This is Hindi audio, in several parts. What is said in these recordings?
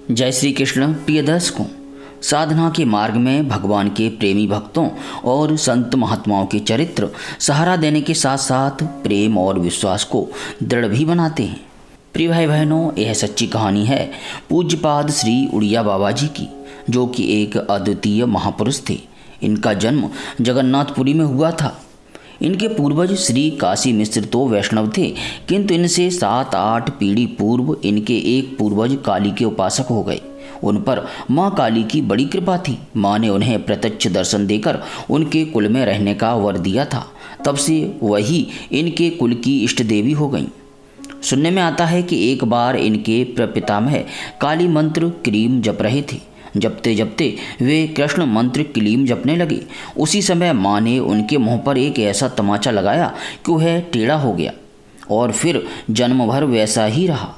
जय श्री कृष्ण। प्रिय दर्शकों, साधना के मार्ग में भगवान के प्रेमी भक्तों और संत महात्माओं के चरित्र सहारा देने के साथ साथ प्रेम और विश्वास को दृढ़ भी बनाते हैं। प्रिय भाई बहनों, यह सच्ची कहानी है पूज्यपाद श्री उड़िया बाबा जी की, जो कि एक अद्वितीय महापुरुष थे। इनका जन्म जगन्नाथपुरी में हुआ था। इनके पूर्वज श्री काशी मिश्र तो वैष्णव थे, किंतु इनसे 7-8 पीढ़ी पूर्व इनके एक पूर्वज काली के उपासक हो गए। उन पर माँ काली की बड़ी कृपा थी। माँ ने उन्हें प्रत्यक्ष दर्शन देकर उनके कुल में रहने का वर दिया था। तब से वही इनके कुल की इष्ट देवी हो गईं। सुनने में आता है कि एक बार इनके प्रपितामह काली मंत्र क्लीम जप रहे थे। जपते जपते वे कृष्ण मंत्र क्लीम जपने लगे। उसी समय माँ ने उनके मुंह पर एक ऐसा तमाचा लगाया कि वह टेढ़ा हो गया और फिर जन्म भर वैसा ही रहा।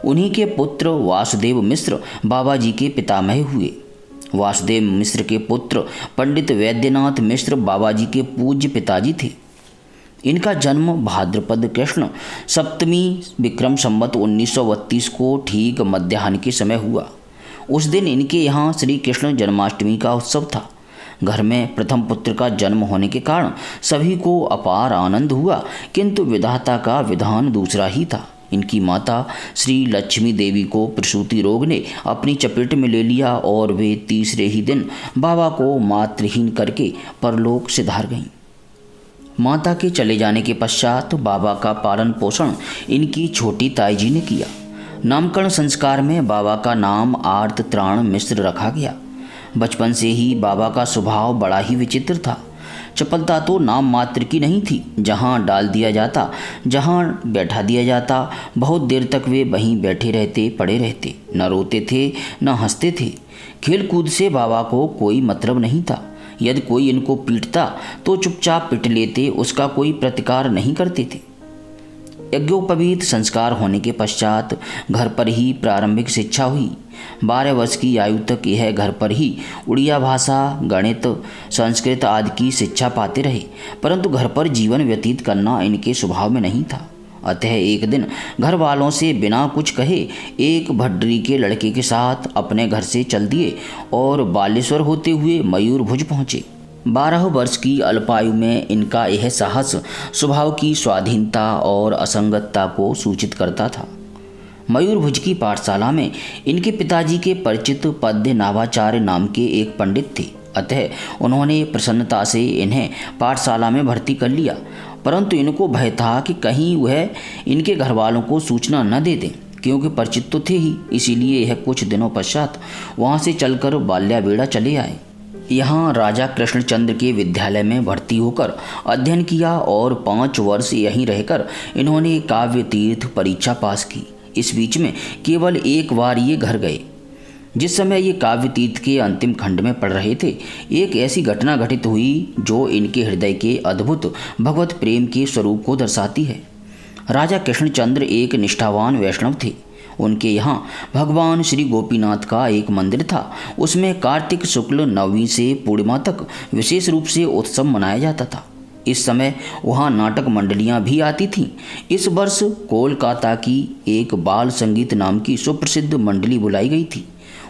उन्हीं के पुत्र वासुदेव मिश्र बाबा जी के पितामह हुए। वासुदेव मिश्र के पुत्र पंडित वैद्यनाथ मिश्र बाबा जी के पूज्य पिताजी थे। इनका जन्म भाद्रपद कृष्ण सप्तमी विक्रम संवत 1932 को ठीक मध्याह्न के समय हुआ। उस दिन इनके यहाँ श्री कृष्ण जन्माष्टमी का उत्सव था। घर में प्रथम पुत्र का जन्म होने के कारण सभी को अपार आनंद हुआ, किंतु विधाता का विधान दूसरा ही था। इनकी माता श्री लक्ष्मी देवी को प्रसूति रोग ने अपनी चपेट में ले लिया और वे तीसरे ही दिन बाबा को मातृहीन करके परलोक सिधार गईं। माता के चले जाने के पश्चात बाबा का पालन पोषण इनकी छोटी ताई जी ने किया। नामकरण संस्कार में बाबा का नाम आर्त त्राण मिश्र रखा गया। बचपन से ही बाबा का स्वभाव बड़ा ही विचित्र था। चपलता तो नाम मात्र की नहीं थी। जहाँ डाल दिया जाता, जहाँ बैठा दिया जाता, बहुत देर तक वे वहीं बैठे रहते, पड़े रहते। न रोते थे न हंसते थे। खेल कूद से बाबा को कोई मतलब नहीं था। यदि कोई इनको पीटता तो चुपचाप पिट लेते, उसका कोई प्रतिकार नहीं करते थे। यज्ञोपवीत संस्कार होने के पश्चात घर पर ही प्रारंभिक शिक्षा हुई। 12 वर्ष की आयु तक यह घर पर ही उड़िया भाषा, गणित, संस्कृत आदि की शिक्षा पाते रहे, परंतु घर पर जीवन व्यतीत करना इनके स्वभाव में नहीं था। अतः एक दिन घर वालों से बिना कुछ कहे एक भड्डरी के लड़के के साथ अपने घर से चल दिए और बालेश्वर होते हुए मयूरभुज पहुँचे। 12 वर्ष की अल्पायु में इनका यह साहस स्वभाव की स्वाधीनता और असंगतता को सूचित करता था। मयूरभुज की पाठशाला में इनके पिताजी के परिचित पद्य नाभाचार्य नाम के एक पंडित थे। अतः उन्होंने प्रसन्नता से इन्हें पाठशाला में भर्ती कर लिया, परंतु इनको भय था कि कहीं वह इनके घर वालों को सूचना न दे दें, क्योंकि परिचित तो थे ही। इसीलिए यह कुछ दिनों पश्चात वहाँ से चलकर बाल्याबेड़ा चले आए। यहाँ राजा कृष्णचंद्र के विद्यालय में भर्ती होकर अध्ययन किया और 5 वर्ष यहीं रहकर इन्होंने काव्य तीर्थ परीक्षा पास की। इस बीच में केवल एक बार ये घर गए। जिस समय ये काव्य तीर्थ के अंतिम खंड में पढ़ रहे थे, एक ऐसी घटना घटित हुई जो इनके हृदय के अद्भुत भगवत प्रेम के स्वरूप को दर्शाती है। राजा कृष्णचंद्र एक निष्ठावान वैष्णव थे। उनके यहाँ भगवान श्री गोपीनाथ का एक मंदिर था। उसमें कार्तिक शुक्ल नवमी से पूर्णिमा तक विशेष रूप से उत्सव मनाया जाता था। इस समय वहाँ नाटक मंडलियाँ भी आती थीं। इस वर्ष कोलकाता की एक बाल संगीत नाम की सुप्रसिद्ध मंडली बुलाई गई थी।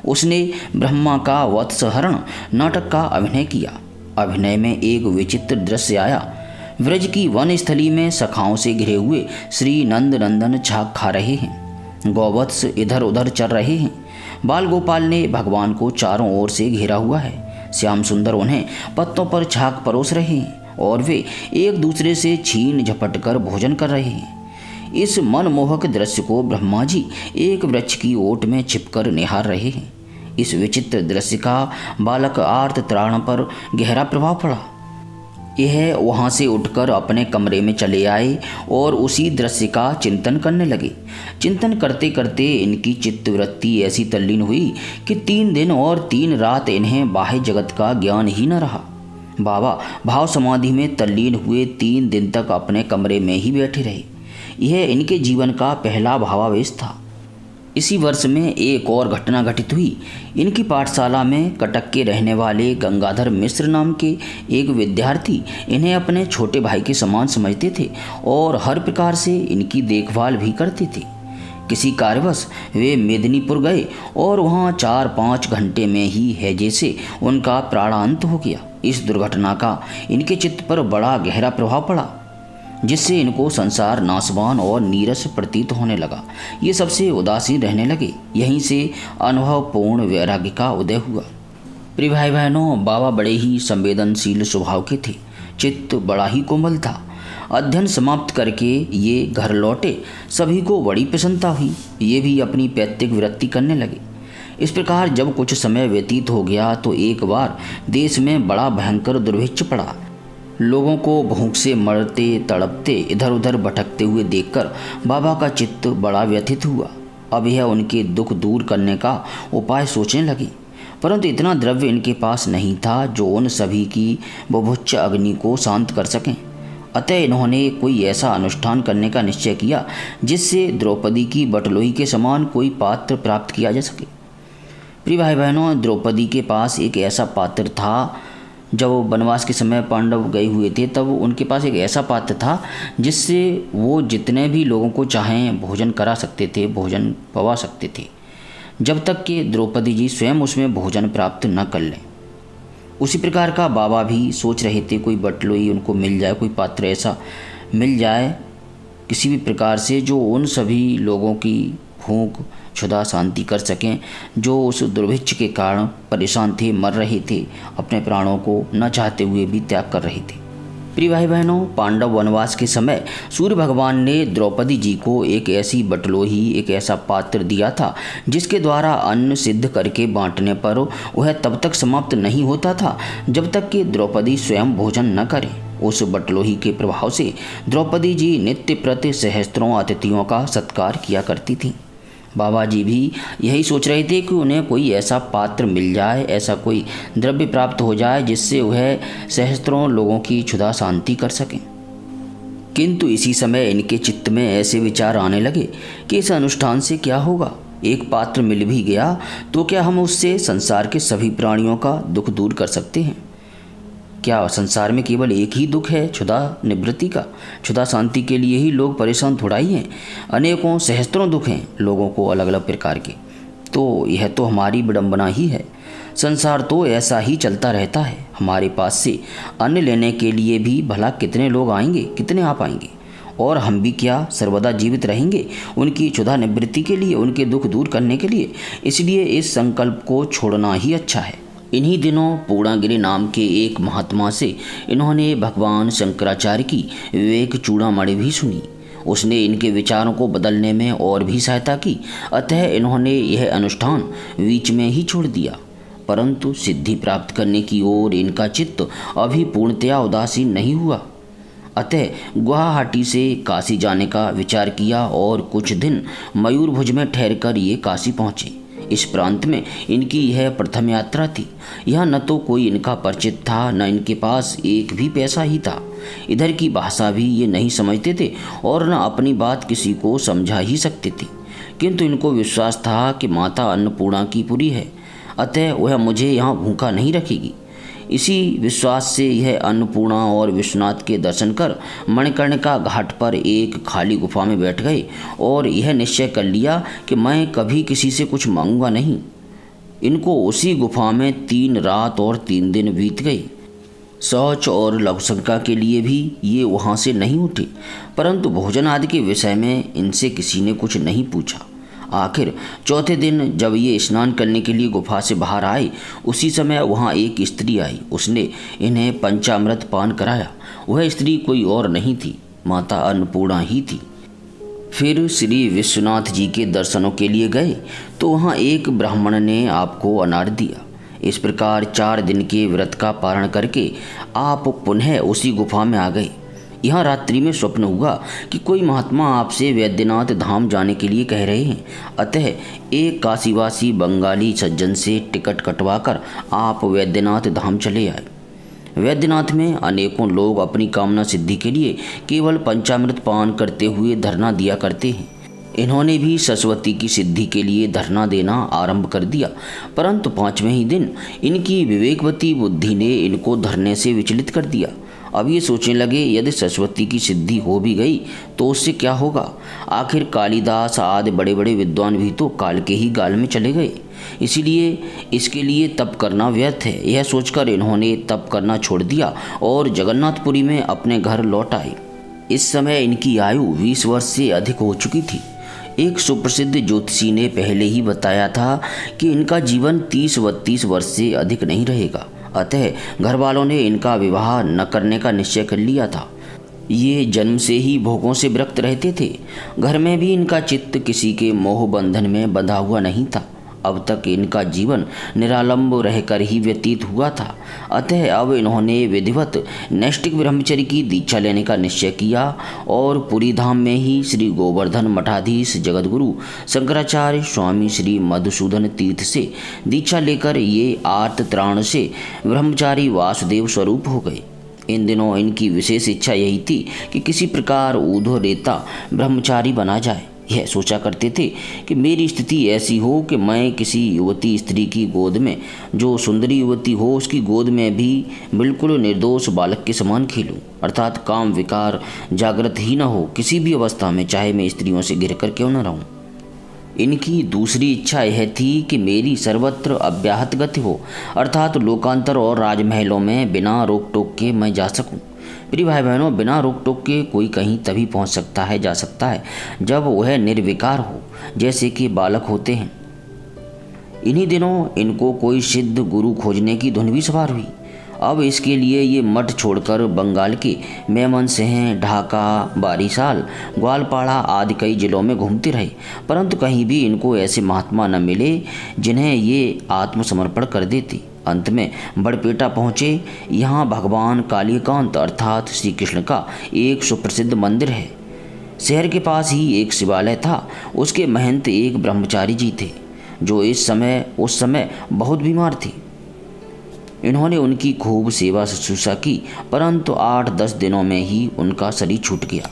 उसने ब्रह्मा का वत्सहरण नाटक का अभिनय किया। अभिनय में एक विचित्र दृश्य आया। व्रज की वन स्थली में सखाओं से घिरे हुए श्री नंद नंदन छाक खा रहे हैं। गौवत्स इधर उधर चल रहे हैं। बाल गोपाल ने भगवान को चारों ओर से घेरा हुआ है। श्याम सुंदर उन्हें पत्तों पर छाक परोस रहे हैं और वे एक दूसरे से छीन झपट कर भोजन कर रहे हैं। इस मनमोहक दृश्य को ब्रह्मा जी एक वृक्ष की ओट में छिपकर निहार रहे हैं। इस विचित्र दृश्य का बालक आर्त त्राण पर गहरा प्रभाव पड़ा। यह वहाँ से उठकर अपने कमरे में चले आए और उसी दृश्य का चिंतन करने लगे। चिंतन करते करते इनकी चित्तवृत्ति ऐसी तल्लीन हुई कि 3 दिन और 3 रात इन्हें बाह्य जगत का ज्ञान ही न रहा। बाबा भाव समाधि में तल्लीन हुए 3 दिन तक अपने कमरे में ही बैठे रहे। यह इनके जीवन का पहला भावावेश था। इसी वर्ष में एक और घटना घटित हुई। इनकी पाठशाला में कटक के रहने वाले गंगाधर मिश्र नाम के एक विद्यार्थी इन्हें अपने छोटे भाई के समान समझते थे और हर प्रकार से इनकी देखभाल भी करते थे। किसी कार्यवश वे मेदिनीपुर गए और वहाँ 4-5 घंटे में ही हैजे से उनका प्राणांत हो गया। इस दुर्घटना का इनके चित्त पर बड़ा गहरा प्रभाव पड़ा, जिससे इनको संसार नासवान और नीरस प्रतीत होने लगा। ये सबसे उदासीन रहने लगे। यहीं से अनुभवपूर्ण वैराग्य का उदय हुआ। प्रिय भाई बहनों, बाबा बड़े ही संवेदनशील स्वभाव के थे। चित्त बड़ा ही कोमल था। अध्ययन समाप्त करके ये घर लौटे। सभी को बड़ी प्रसन्नता हुई। ये भी अपनी पैतृक वृत्ति करने लगे। इस प्रकार जब कुछ समय व्यतीत हो गया तो एक बार देश में बड़ा भयंकर दुर्भिक्ष पड़ा। लोगों को भूख से मरते तड़पते इधर उधर भटकते हुए देखकर बाबा का चित्त बड़ा व्यथित हुआ। अब यह उनके दुख दूर करने का उपाय सोचने लगे, परंतु इतना द्रव्य इनके पास नहीं था जो उन सभी की बुभुक्ष अग्नि को शांत कर सकें। अतः इन्होंने कोई ऐसा अनुष्ठान करने का निश्चय किया जिससे द्रौपदी की बटलोही के समान कोई पात्र प्राप्त किया जा सके। प्रिय भाई बहनों, द्रौपदी के पास एक ऐसा पात्र था। जब वनवास के समय पांडव गए हुए थे तब उनके पास एक ऐसा पात्र था जिससे वो जितने भी लोगों को चाहें भोजन करा सकते थे, भोजन पवा सकते थे, जब तक कि द्रौपदी जी स्वयं उसमें भोजन प्राप्त न कर लें। उसी प्रकार का बाबा भी सोच रहे थे कोई बटलोई उनको मिल जाए, कोई पात्र ऐसा मिल जाए किसी भी प्रकार से जो उन सभी लोगों की भूख क्षुधा शांति कर सकें जो उस दुर्भिक्ष के कारण परेशान थे, मर रहे थे, अपने प्राणों को न चाहते हुए भी त्याग कर रहे थे। प्रिय भाई बहनों, पांडव वनवास के समय सूर्य भगवान ने द्रौपदी जी को एक ऐसी बटलोही, एक ऐसा पात्र दिया था जिसके द्वारा अन्न सिद्ध करके बांटने पर वह तब तक समाप्त नहीं होता था जब तक कि द्रौपदी स्वयं भोजन न करे। उस बटलोही के प्रभाव से द्रौपदी जी नित्य प्रति सहस्त्रों अतिथियों का सत्कार किया करती थीं। बाबा जी भी यही सोच रहे थे कि उन्हें कोई ऐसा पात्र मिल जाए, ऐसा कोई द्रव्य प्राप्त हो जाए जिससे वह सहस्त्रों लोगों की क्षुधा शांति कर सकें। किंतु इसी समय इनके चित्त में ऐसे विचार आने लगे कि इस अनुष्ठान से क्या होगा। एक पात्र मिल भी गया तो क्या हम उससे संसार के सभी प्राणियों का दुख दूर कर सकते हैं? क्या संसार में केवल एक ही दुख है, क्षुधा निवृत्ति का? क्षुधा शांति के लिए ही लोग परेशान थोड़ा ही हैं। अनेकों सहस्त्रों दुख हैं लोगों को अलग अलग प्रकार के। तो यह तो हमारी विडंबना ही है। संसार तो ऐसा ही चलता रहता है। हमारे पास से अन्न लेने के लिए भी भला कितने लोग आएंगे, कितने आ पाएंगे? और हम भी क्या सर्वदा जीवित रहेंगे उनकी क्षुधा निवृत्ति के लिए, उनके दुख दूर करने के लिए? इसलिए इस संकल्प को छोड़ना ही अच्छा है। इन्हीं दिनों पूर्णागिरि नाम के एक महात्मा से इन्होंने भगवान शंकराचार्य की विवेक चूड़ामणि भी सुनी। उसने इनके विचारों को बदलने में और भी सहायता की। अतः इन्होंने यह अनुष्ठान बीच में ही छोड़ दिया। परंतु सिद्धि प्राप्त करने की ओर इनका चित्त अभी पूर्णतया उदासीन नहीं हुआ। अतः गुवाहाटी से काशी जाने का विचार किया और कुछ दिन मयूरभुज में ठहरकर ये काशी पहुँचे। इस प्रांत में इनकी यह प्रथम यात्रा थी। यहाँ न तो कोई इनका परिचित था, न इनके पास एक भी पैसा ही था। इधर की भाषा भी ये नहीं समझते थे और न अपनी बात किसी को समझा ही सकते थे। किंतु इनको विश्वास था कि माता अन्नपूर्णा की पुरी है, अतः वह मुझे यहाँ भूखा नहीं रखेगी। इसी विश्वास से यह अन्नपूर्णा और विश्वनाथ के दर्शन कर मणिकर्णिका घाट पर एक खाली गुफा में बैठ गए और यह निश्चय कर लिया कि मैं कभी किसी से कुछ मांगूंगा नहीं। इनको उसी गुफा में 3 रात और 3 दिन बीत गए। शौच और लघुशंका के लिए भी ये वहाँ से नहीं उठे, परंतु भोजन आदि के विषय में इनसे किसी ने कुछ नहीं पूछा। आखिर चौथे दिन जब ये स्नान करने के लिए गुफा से बाहर आए, उसी समय वहाँ एक स्त्री आई। उसने इन्हें पंचामृत पान कराया। वह स्त्री कोई और नहीं थी, माता अन्नपूर्णा ही थी। फिर श्री विश्वनाथ जी के दर्शनों के लिए गए तो वहाँ एक ब्राह्मण ने आपको अनार दिया। इस प्रकार 4 दिन के व्रत का पारण करके आप पुनः उसी गुफा में आ गए। यहाँ रात्रि में स्वप्न हुआ कि कोई महात्मा आपसे वैद्यनाथ धाम जाने के लिए कह रहे हैं। अतः एक काशीवासी बंगाली सज्जन से टिकट कटवाकर आप वैद्यनाथ धाम चले आए। वैद्यनाथ में अनेकों लोग अपनी कामना सिद्धि के लिए केवल पंचामृत पान करते हुए धरना दिया करते हैं। इन्होंने भी सरस्वती की सिद्धि के लिए धरना देना आरंभ कर दिया, परंतु 5वें ही दिन इनकी विवेकवती बुद्धि ने इनको धरने से विचलित कर दिया। अब ये सोचने लगे, यदि सरस्वती की सिद्धि हो भी गई तो उससे क्या होगा। आखिर कालिदास आदि बड़े बड़े विद्वान भी तो काल के ही गाल में चले गए, इसीलिए इसके लिए तप करना व्यर्थ है। यह सोचकर इन्होंने तप करना छोड़ दिया और जगन्नाथपुरी में अपने घर लौट आए। इस समय इनकी आयु 20 वर्ष से अधिक हो चुकी थी। एक सुप्रसिद्ध ज्योतिषी ने पहले ही बताया था कि इनका जीवन 30-32 वर्ष से अधिक नहीं रहेगा। अतः घर वालों ने इनका विवाह न करने का निश्चय कर लिया था। ये जन्म से ही भोगों से विरक्त रहते थे। घर में भी इनका चित्त किसी के मोह बंधन में बंधा हुआ नहीं था। अब तक इनका जीवन निरालंब रहकर ही व्यतीत हुआ था। अतः अब इन्होंने विधिवत नैष्ठिक ब्रह्मचर्य की दीक्षा लेने का निश्चय किया और पुरी धाम में ही श्री गोवर्धन मठाधीश जगतगुरु शंकराचार्य स्वामी श्री मधुसूदन तीर्थ से दीक्षा लेकर ये आर्त त्राण से ब्रह्मचारी वासुदेव स्वरूप हो गए। इन दिनों इनकी विशेष इच्छा यही थी कि किसी प्रकार ऊधो रेता ब्रह्मचारी बना जाए। यह सोचा करते थे कि मेरी स्थिति ऐसी हो कि मैं किसी युवती स्त्री की गोद में, जो सुंदरी युवती हो उसकी गोद में भी बिल्कुल निर्दोष बालक के समान खेलूं, अर्थात काम विकार जागृत ही न हो किसी भी अवस्था में, चाहे मैं स्त्रियों से घिर कर क्यों न रहूं। इनकी दूसरी इच्छा यह थी कि मेरी सर्वत्र अव्याहत गति हो, अर्थात लोकांतर और राजमहलों में बिना रोक टोक के मैं जा सकूं। प्रिय भाई बहनों, बिना रोक टोक के कोई कहीं तभी पहुंच सकता है, जा सकता है, जब वह निर्विकार हो, जैसे कि बालक होते हैं। इन्हीं दिनों इनको कोई सिद्ध गुरु खोजने की धुन भी सवार हुई। अब इसके लिए ये मठ छोड़कर बंगाल के मेमनसिंह, ढाका, बारिशाल, ग्वालपाड़ा आदि कई जिलों में घूमते रहे, परंतु कहीं भी इनको ऐसे महात्मा न मिले जिन्हें ये आत्मसमर्पण कर देते। अंत में बड़पेटा पहुँचे। यहाँ भगवान कालीकांत अर्थात श्री कृष्ण का एक सुप्रसिद्ध मंदिर है। शहर के पास ही एक शिवालय था। उसके महंत एक ब्रह्मचारी जी थे, जो उस समय बहुत बीमार थे। इन्होंने उनकी खूब सेवा शुश्रूषा की, परंतु 8-10 दिनों में ही उनका शरीर छूट गया।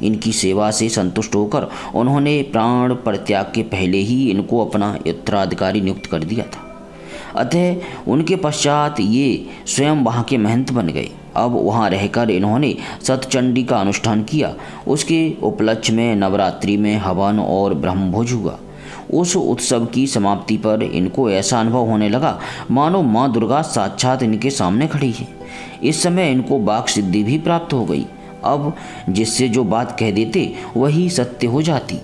इनकी सेवा से संतुष्ट होकर उन्होंने प्राण परित्याग के पहले ही इनको अपना उत्तराधिकारी नियुक्त कर दिया था। अतः उनके पश्चात ये स्वयं वहाँ के महंत बन गए। अब वहाँ रहकर इन्होंने सतचंडी का अनुष्ठान किया। उसके उपलक्ष्य में नवरात्रि में हवन और ब्रह्मभोज हुआ। उस उत्सव की समाप्ति पर इनको ऐसा अनुभव होने लगा मानो माँ दुर्गा साक्षात इनके सामने खड़ी है। इस समय इनको वाक सिद्धि भी प्राप्त हो गई। अब जिससे जो बात कह देते वही सत्य हो जाती।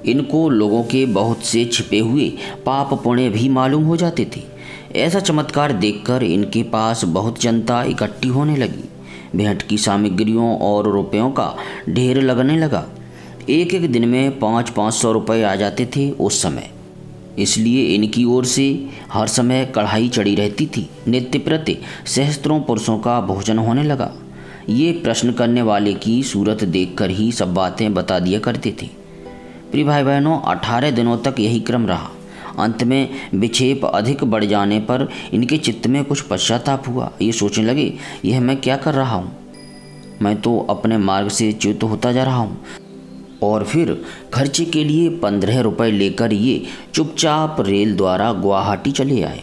इनको लोगों के बहुत से छिपे हुए पाप पुण्य भी मालूम हो जाते थे। ऐसा चमत्कार देखकर इनके पास बहुत जनता इकट्ठी होने लगी। भेंट की सामग्रियों और रुपयों का ढेर लगने लगा। एक एक दिन में 500-500 रुपये आ जाते थे उस समय। इसलिए इनकी ओर से हर समय कढ़ाई चढ़ी रहती थी। नित्य प्रति सहस्त्रों पुरुषों का भोजन होने लगा। ये प्रश्न करने वाले की सूरत देखकर ही सब बातें बता दिया करते थे। प्रिय भाई बहनों, 18 दिनों तक यही क्रम रहा। अंत में विक्षेप अधिक बढ़ जाने पर इनके चित्त में कुछ पश्चाताप हुआ। ये सोचने लगे, यह मैं क्या कर रहा हूँ, मैं तो अपने मार्ग से च्युत होता जा रहा हूँ। और फिर खर्चे के लिए 15 रुपये लेकर ये चुपचाप रेल द्वारा गुवाहाटी चले आए।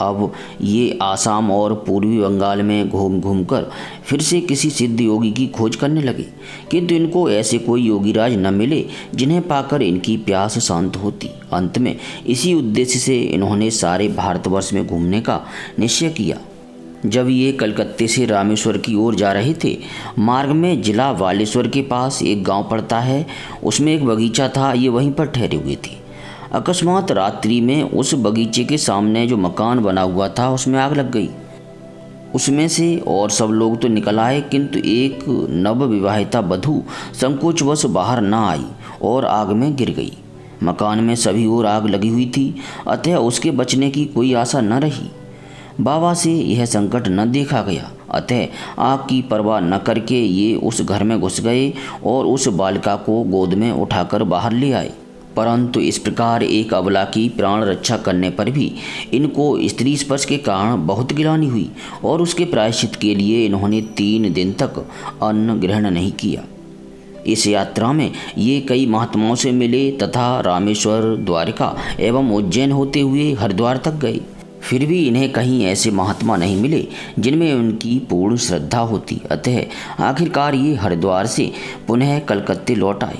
अब ये आसाम और पूर्वी बंगाल में घूम घूम कर फिर से किसी सिद्ध योगी की खोज करने लगे, किंतु इनको ऐसे कोई योगीराज न मिले जिन्हें पाकर इनकी प्यास शांत होती। अंत में इसी उद्देश्य से इन्होंने सारे भारतवर्ष में घूमने का निश्चय किया। जब ये कलकत्ते से रामेश्वर की ओर जा रहे थे, मार्ग में जिला वालेश्वर के पास एक गांव पड़ता है, उसमें एक बगीचा था। ये वहीं पर ठहरे हुए थे। अकस्मात रात्रि में उस बगीचे के सामने जो मकान बना हुआ था उसमें आग लग गई। उसमें से और सब लोग तो निकल आए, किंतु एक नवविवाहिता बधू संकोचवश बाहर न आई और आग में गिर गई। मकान में सभी ओर आग लगी हुई थी, अतः उसके बचने की कोई आशा न रही। बाबा से यह संकट न देखा गया, अतः आग की परवाह न करके ये उस घर में घुस गए और उस बालिका को गोद में उठाकर बाहर ले आए। परंतु इस प्रकार एक अबला की प्राण रक्षा करने पर भी इनको स्त्री स्पर्श के कारण बहुत गिलानी हुई और उसके प्रायश्चित के लिए इन्होंने 3 दिन तक अन्न ग्रहण नहीं किया। इस यात्रा में ये कई महात्माओं से मिले तथा रामेश्वर, द्वारका एवं उज्जैन होते हुए हरिद्वार तक गए। फिर भी इन्हें कहीं ऐसे महात्मा नहीं मिले जिनमें उनकी पूर्ण श्रद्धा होती। अतः आखिरकार ये हरिद्वार से पुनः कलकत्ते लौट आए।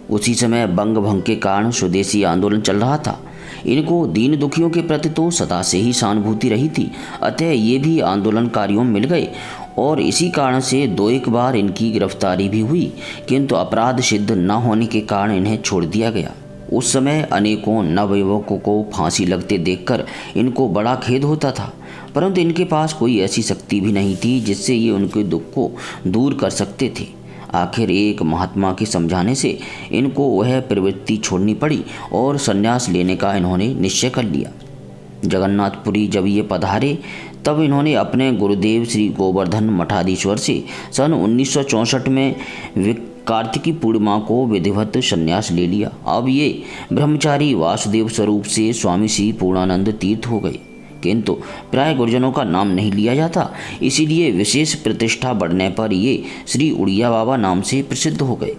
उसी समय बंग भंग के कारण स्वदेशी आंदोलन चल रहा था। इनको दीन दुखियों के प्रति तो सदा से ही सहानुभूति रही थी, अतः ये भी आंदोलनकारियों में मिल गए और इसी कारण से दो एक बार इनकी गिरफ्तारी भी हुई, किंतु अपराध सिद्ध न होने के कारण इन्हें छोड़ दिया गया। उस समय अनेकों नवयुवकों को फांसी लगते देखकर इनको बड़ा खेद होता था, परंतु इनके पास कोई ऐसी शक्ति भी नहीं थी जिससे ये उनके दुख को दूर कर सकते थे। आखिर एक महात्मा के समझाने से इनको वह प्रवृत्ति छोड़नी पड़ी और संन्यास लेने का इन्होंने निश्चय कर लिया। जगन्नाथपुरी जब ये पधारे तब इन्होंने अपने गुरुदेव श्री गोवर्धन मठाधीश्वर से सन 1964 में कार्तिकी पूर्णिमा को विधिवत संन्यास ले लिया। अब ये ब्रह्मचारी वासुदेव स्वरूप से स्वामी श्री पूर्णानंद तीर्थ हो गए, किंतु प्राय गुरुजनों का नाम नहीं लिया जाता, इसीलिए विशेष प्रतिष्ठा बढ़ने पर ये श्री उड़िया बाबा नाम से प्रसिद्ध हो गए।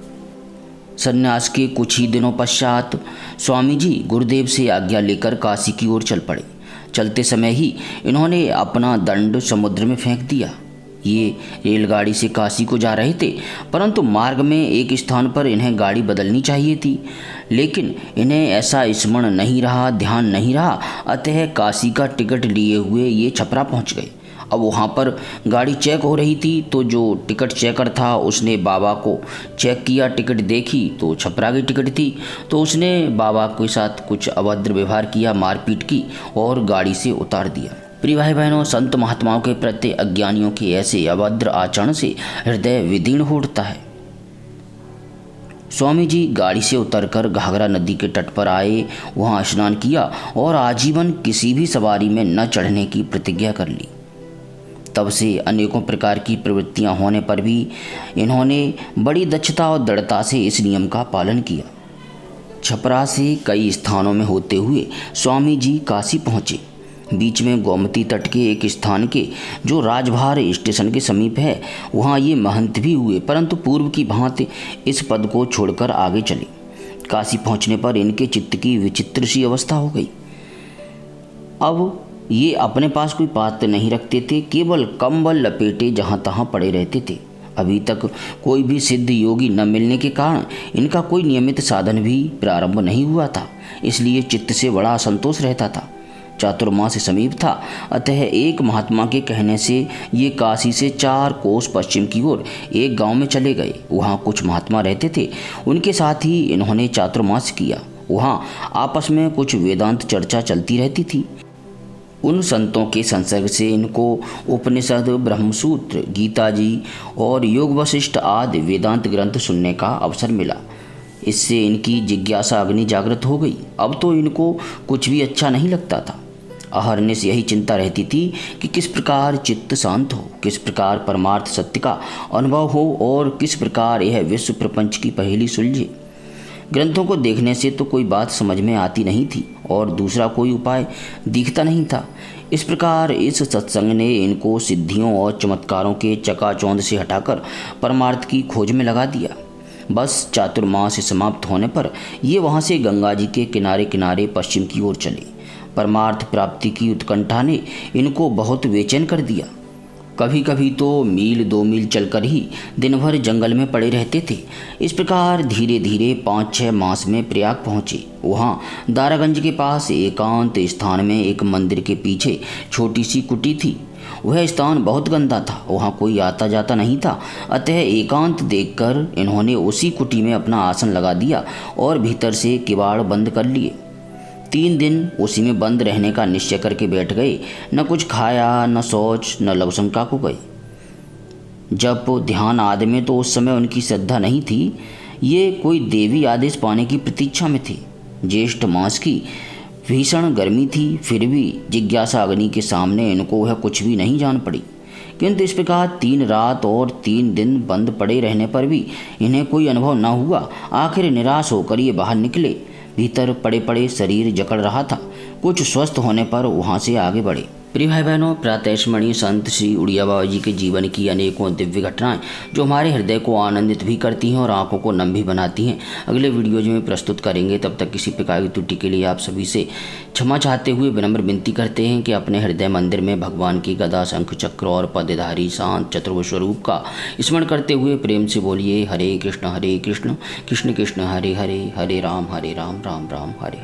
संन्यास के कुछ ही दिनों पश्चात स्वामी जी गुरुदेव से आज्ञा लेकर काशी की ओर चल पड़े। चलते समय ही इन्होंने अपना दंड समुद्र में फेंक दिया। ये रेलगाड़ी से काशी को जा रहे थे, परंतु मार्ग में एक स्थान पर इन्हें गाड़ी बदलनी चाहिए थी, लेकिन इन्हें ऐसा स्मरण नहीं रहा, ध्यान नहीं रहा। अतः काशी का टिकट लिए हुए ये छपरा पहुंच गए। अब वहाँ पर गाड़ी चेक हो रही थी, तो जो टिकट चेकर था उसने बाबा को चेक किया, टिकट देखी तो छपरा की टिकट थी, तो उसने बाबा के साथ कुछ अभद्र व्यवहार किया, मारपीट की और गाड़ी से उतार दिया। प्रिय भाई बहनों, संत महात्माओं के प्रति अज्ञानियों के ऐसे अभद्र आचरण से हृदय विदीर्ण हो उठता है। स्वामी जी गाड़ी से उतरकर घाघरा नदी के तट पर आए, वहां स्नान किया और आजीवन किसी भी सवारी में न चढ़ने की प्रतिज्ञा कर ली। तब से अनेकों प्रकार की प्रवृत्तियां होने पर भी इन्होंने बड़ी दक्षता और दृढ़ता से इस नियम का पालन किया। छपरा से कई स्थानों में होते हुए स्वामी जी काशी पहुँचे। बीच में गोमती तट के एक स्थान के जो राजभार स्टेशन के समीप है, वहाँ ये महंत भी हुए, परंतु पूर्व की भांति इस पद को छोड़कर आगे चले। काशी पहुँचने पर इनके चित्त की विचित्र सी अवस्था हो गई। अब ये अपने पास कोई पात्र नहीं रखते थे, केवल कंबल लपेटे जहाँ तहाँ पड़े रहते थे। अभी तक कोई भी सिद्ध योगी न मिलने के कारण इनका कोई नियमित साधन भी प्रारंभ नहीं हुआ था, इसलिए चित्त से बड़ा असंतोष रहता था। चातुर्मास समीप था, अतः एक महात्मा के कहने से ये काशी से 4 कोस पश्चिम की ओर एक गांव में चले गए। वहाँ कुछ महात्मा रहते थे, उनके साथ ही इन्होंने चातुर्मास किया। वहाँ आपस में कुछ वेदांत चर्चा चलती रहती थी। उन संतों के संसर्ग से इनको उपनिषद, ब्रह्मसूत्र, गीता जी और योग वशिष्ठ आदि वेदांत ग्रंथ सुनने का अवसर मिला। इससे इनकी जिज्ञासा अग्नि जागृत हो गई। अब तो इनको कुछ भी अच्छा नहीं लगता था। अहरनिश यही चिंता रहती थी कि किस प्रकार चित्त शांत हो, किस प्रकार परमार्थ सत्य का अनुभव हो और किस प्रकार यह विश्व प्रपंच की पहेली सुलझे। ग्रंथों को देखने से तो कोई बात समझ में आती नहीं थी और दूसरा कोई उपाय दिखता नहीं था। इस प्रकार इस सत्संग ने इनको सिद्धियों और चमत्कारों के चकाचौंध से हटाकर परमार्थ की खोज में लगा दिया। बस चातुर्मास समाप्त होने पर ये वहाँ से गंगा जी के किनारे किनारे पश्चिम की ओर चले। परमार्थ प्राप्ति की उत्कंठा ने इनको बहुत बेचैन कर दिया। कभी कभी तो मील 2 मील चलकर ही दिन भर जंगल में पड़े रहते थे। इस प्रकार धीरे धीरे 5-6 मास में प्रयाग पहुँचे। वहाँ दारागंज के पास एकांत स्थान में एक मंदिर के पीछे छोटी सी कुटी थी। वह स्थान बहुत गंदा था, वहाँ कोई आता जाता नहीं था। अतः एकांत देखकर इन्होंने उसी कुटी में अपना आसन लगा दिया और भीतर से किवाड़ बंद कर लिए। 3 दिन उसी में बंद रहने का निश्चय करके बैठ गए। न कुछ खाया, न शौच, न लवशंका को गए। जब ध्यान आदि में तो उस समय उनकी श्रद्धा नहीं थी। ये कोई देवी आदेश पाने की प्रतीक्षा में थे। ज्येष्ठ मास की भीषण गर्मी थी, फिर भी जिज्ञासा अग्नि के सामने इनको वह कुछ भी नहीं जान पड़ी। किंतु इस प्रकार 3 रात और 3 दिन बंद पड़े रहने पर भी इन्हें कोई अनुभव न हुआ। आखिर निराश होकर ये बाहर निकले। भीतर पड़े पड़े शरीर जकड़ रहा था। कुछ स्वस्थ होने पर वहाँ से आगे बढ़े। प्रिय भाई बहनों, प्रातःस्मरणीय संत श्री उड़िया बाबा जी के जीवन की अनेकों दिव्य घटनाएं जो हमारे हृदय को आनंदित भी करती हैं और आंखों को नम भी बनाती हैं, अगले वीडियोज में प्रस्तुत करेंगे। तब तक किसी प्रकार की त्रुटि के लिए आप सभी से क्षमा चाहते हुए विनम्र विनती करते हैं कि अपने हृदय मंदिर में भगवान की गदा, शंख, चक्र और पद्मधारी शांत चतुर्भुज स्वरूप का स्मरण करते हुए प्रेम से बोलिए हरे कृष्ण कृष्ण कृष्ण हरे हरे, हरे राम राम राम हरे।